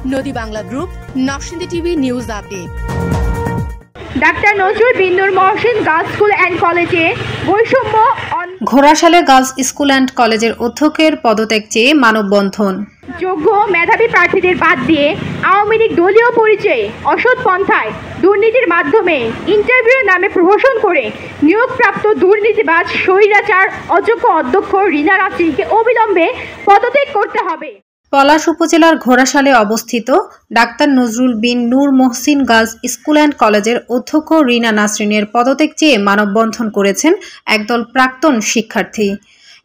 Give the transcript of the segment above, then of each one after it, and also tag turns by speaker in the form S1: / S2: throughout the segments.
S1: নদী Bangla group, Narsingdi TV news update.
S2: Doctor Nazrul Bin Noor Mohsin girls school and কলেজে বৈষম্য।
S3: ঘোড়াশালে গার্লস স্কুল অ্যান্ড কলেজের অধ্যক্ষের পদত্যাগ চেয়ে মানববন্ধন।
S2: যোগ্য মেধাবী প্রার্থীদের বাদ দিয়ে আওয়ামী লীগ দলীয় পরিচয়ে অসৎ পন্থায় দুর্নীতির মাধ্যমে ইন্টারভিউ নামে প্রহসন করে নিয়োগপ্রাপ্ত দুর্নীতিবাজ স্বৈরাচার অযোগ্য অধ্যক্ষ রিনা নাসরিনকে অবিলম্বে পদত্যাগ করতে হবে।
S3: পলাশ উপজেলার ঘোড়াশালে অবস্থিত doctor Nazrul Bin Noor Mohsin girls school and কলেজের অধ্যক্ষ রিনা নাসরিনের পদত্যাগ চেয়ে মানববন্ধন করেছেন একদল প্রাক্তন শিক্ষার্থী।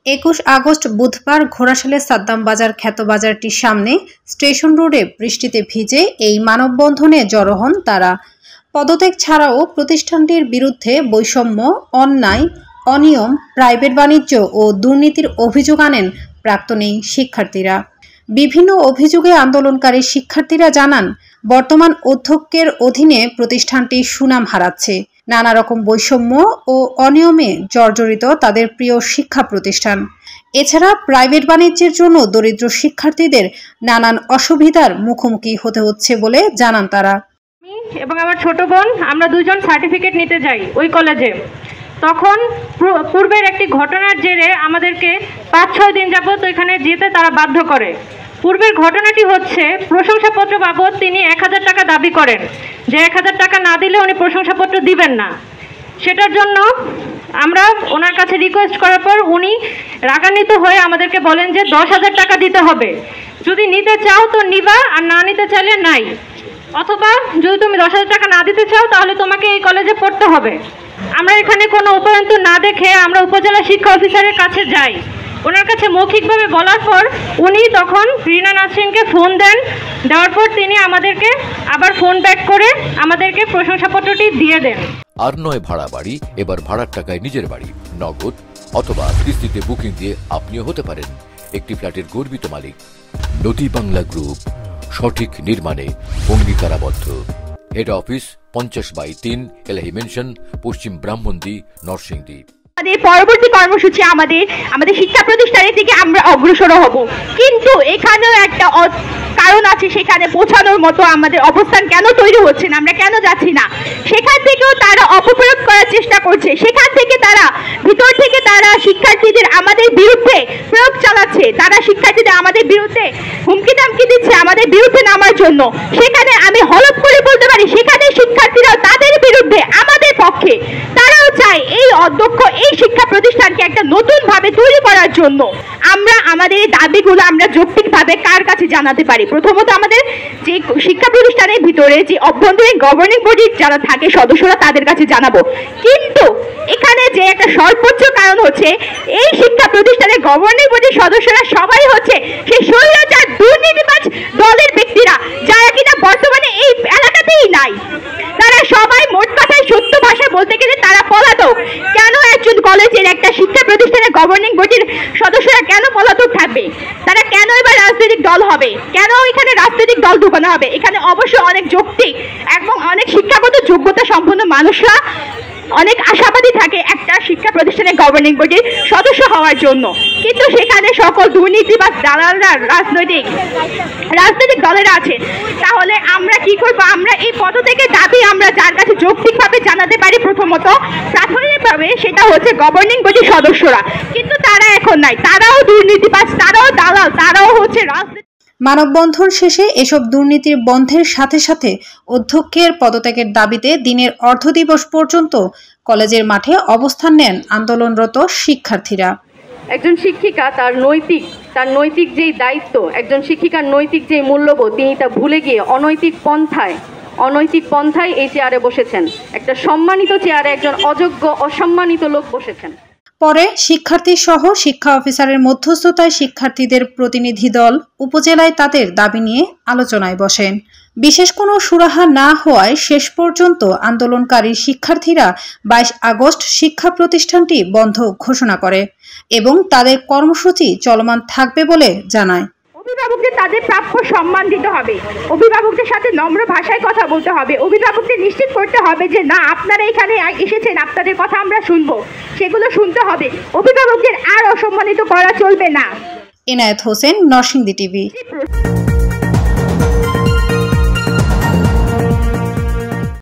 S3: 21 আগস্ট বুধবার ঘোড়াশালে সাদ্দাম বাজার খ্যাত বাজারটির সামনে স্টেশন রোডে বৃষ্টিতে ভিজে এই মানববন্ধনে জড়ো হন তারা। পদত্যাগ ছাড়াও প্রতিষ্ঠানটির বিরুদ্ধে বৈষম্য, অন্যায়, অনিয়ম, প্রাইভেট বাণিজ্য ও দুর্নীতির অভিযোগ আনেন প্রাক্তন এই শিক্ষার্থীরা। বিভিন্ন অভিযোগে আন্দোলনকারী শিক্ষার্থীরা জানান, বর্তমান অধ্যক্ষের অধীনে প্রতিষ্ঠানটি সুনাম হারাচ্ছে। নানা রকম বৈষম্য ও অনিয়মে জর্জরিত তাদের প্রিয় শিক্ষা প্রতিষ্ঠান। এছাড়া প্রাইভেট বাণিজ্যের জন্য দরিদ্র শিক্ষার্থীদের নানান অসুবিধার মুখোমুখি হতে হচ্ছে বলে জানান তারা।
S2: এবং আমার ছোট বোন, আমরা দুজন সার্টিফিকেট নিতে যাই ওই কলেজে। তখন পূর্বের একটি ঘটনার জেরে আমাদেরকে 5-6 দিন যাবত ওইখানে যেতে তারা বাধ্য করে। পূর্বের ঘটনাটি হচ্ছে, প্রশংসাপত্র বাবদ তিনি 1000 টাকা দাবি করেন, যে 1000 টাকা না দিলে উনি প্রশংসাপত্র দিবেন না। সেটার জন্য আমরা ওনার কাছে রিকোয়েস্ট করার পর উনি রাগান্বিত হয়ে আমাদেরকে বলেন যে 10,000 টাকা দিতে হবে, যদি নিতে চাও তো নিবা, আর না নিতে চাইলে নাই, অথবা যদি তুমি 10,000 টাকা না দিতে চাও তাহলে তোমাকে এই কলেজে পড়তে হবে। আমরা এখানে কোনো উপায়ন্তর না দেখে আমরা উপজেলা শিক্ষা অফিসারের কাছে যাই। ওনার কাছে মৌখিকভাবে বলার পর উনি তখন রিনা নাসরিনকে ফোন দেন। দেওয়ার পর তিনি আমাদেরকে আবার ফোন ব্যাক করে আমাদেরকে প্রশংসাপত্রটি দিয়ে দেন।
S4: আর নয় ভাড়া বাড়ি, এবার ভাড়ার টাকায় নিজের বাড়ি, নগদ অথবা কিস্তিতে বুকিং দিয়ে আপনিও হতে পারেন একটি ফ্ল্যাটের গর্বিত মালিক। নদী বাংলা গ্রুপ, সঠিক নির্মাণে অঙ্গীকারাবদ্ধ। হেড অফিস 50/3 এলাহি মেনশন, পশ্চিম ব্রাহ্মণদী, নরসিংদী।
S2: আমাদের পরবর্তী কর্মসূচি আমাদের শিক্ষা প্রতিষ্ঠানের থেকে আমরা অগ্রসর হব, কিন্তু এখানেও একটা কারণ আছে, সেখানে পৌঁছানোর মতো আমাদের অবস্থান কেন তৈরি হচ্ছে না, আমরা কেন যাচ্ছি না। সেখান থেকেও তারা অপপ্রয়োগ করার চেষ্টা করছে, সেখান থেকে তারা ভিতর থেকে তারা শিক্ষার্থীদের আমাদের বিরুদ্ধে প্রয়োগ চালাচ্ছে, তারা শিক্ষার্থীদের আমাদের বিরুদ্ধে হুমকি দামকি দিচ্ছে আমাদের বিরুদ্ধে নামার জন্য। সেখানে আমি হলফ করে বলতে পারি, সেখানে শিক্ষার্থীরা তাদের বিরুদ্ধে আমাদের পক্ষে। তারাও চায় এই অধ্যক্ষ এই শিক্ষা প্রতিষ্ঠানকে একটা নতুন ভাবে তৈরি করার জন্য। আমরা আমাদের দাবিগুলো আমরা যৌক্তিকভাবে কার কাছে জানাতে পারি? প্রথমত আমাদের যে শিক্ষা প্রতিষ্ঠানের ভিতরে যে অভ্যন্তরীণ গভর্নিং বডির যারা থাকে সদস্যরা, তাদের কাছে জানাবো। কিন্তু এখানে যে একটা সর্বোচ্চ কারণ হচ্ছে, এই শিক্ষা প্রতিষ্ঠানের গভর্নিং বডির সদস্যরা সবাই হচ্ছে সেই স্বৈরাচার দুর্নীতিবাজ দলের ব্যক্তিরা, যারা কিনা বর্তমানে এই এলাকাতেই নাই। তারা সবাই মোট কথায় সত্য ভাষায় বলতে গেলে তারা পলাতক। কেন একজন কলেজের একটা শিক্ষা প্রতিষ্ঠানের গভর্নিং বডির সদস্যরা কেন পলাতক থাকবে? তারা কেন এবার রাজনৈতিক দল হবে? কেন এখানে রাজনৈতিক দল ঢুকানো হবে? এখানে অবশ্যই অনেক যৌক্তিক এবং অনেক শিক্ষাগত যোগ্যতা সম্পন্ন মানুষরা অনেক আশাবাদী থাকে একটা শিক্ষা প্রতিষ্ঠানের গভর্নিং বডির সদস্য হওয়ার জন্য, কিন্তু সেখানে সকল দুর্নীতি বা দালালরা রাজনৈতিক দলেরা আছে। তাহলে আমরা কি করব? আমরা এই পদত্যাগের দাবি আমরা যার কাছে যৌক্তিকভাবে জানাতে পারি, প্রথমত প্রাথমিকভাবে সেটা হচ্ছে গভর্নিং বডির সদস্যরা, কিন্তু তারা এখন নাই। তারাও দুর্নীতিবাজ, তারাও দালাল, তারাও হচ্ছে রাজনীতি।
S3: মানববন্ধন শেষে এসব দুর্নীতির বন্ধের সাথে সাথে অধ্যক্ষের পদত্যাগের দাবিতে দিনের অর্ধ দিবস পর্যন্ত কলেজের মাঠে অবস্থান নেন আন্দোলনরত শিক্ষার্থীরা।
S5: একজন শিক্ষিকা তার নৈতিক যেই দায়িত্ব, একজন শিক্ষিকার নৈতিক যেই মূল্যবোধ, তিনি তা ভুলে গিয়ে অনৈতিক পন্থায় এই চেয়ারে বসেছেন। একটা সম্মানিত চেয়ারে একজন অযোগ্য অসম্মানিত লোক বসেছেন।
S3: পরে শিক্ষার্থী সহ শিক্ষা অফিসারের মধ্যস্থতায় শিক্ষার্থীদের প্রতিনিধি দল উপজেলায় তাদের দাবি নিয়ে আলোচনায় বসেন। বিশেষ কোনো সুরাহা না হওয়ায় শেষ পর্যন্ত আন্দোলনকারী শিক্ষার্থীরা 22 আগস্ট শিক্ষা প্রতিষ্ঠানটি বন্ধ ঘোষণা করে এবং তাদের কর্মসূচি চলমান থাকবে বলে জানায়।
S2: অভিভাবকদের তাদের প্রাপ্য সম্মান দিতে হবে, অভিভাবকদের সাথে নম্র ভাষায় কথা বলতে হবে, অভিভাবকদের নিশ্চিত করতে হবে যে না, আপনারা এখানে এসেছেন, আপনাদের কথা আমরা শুনবো, সেগুলো শুনতে হবে। অভিভাবকদের আর অসম্মানিত করা চলবে না।
S3: এনায়েত হোসেন, নরসিংদী টিভি।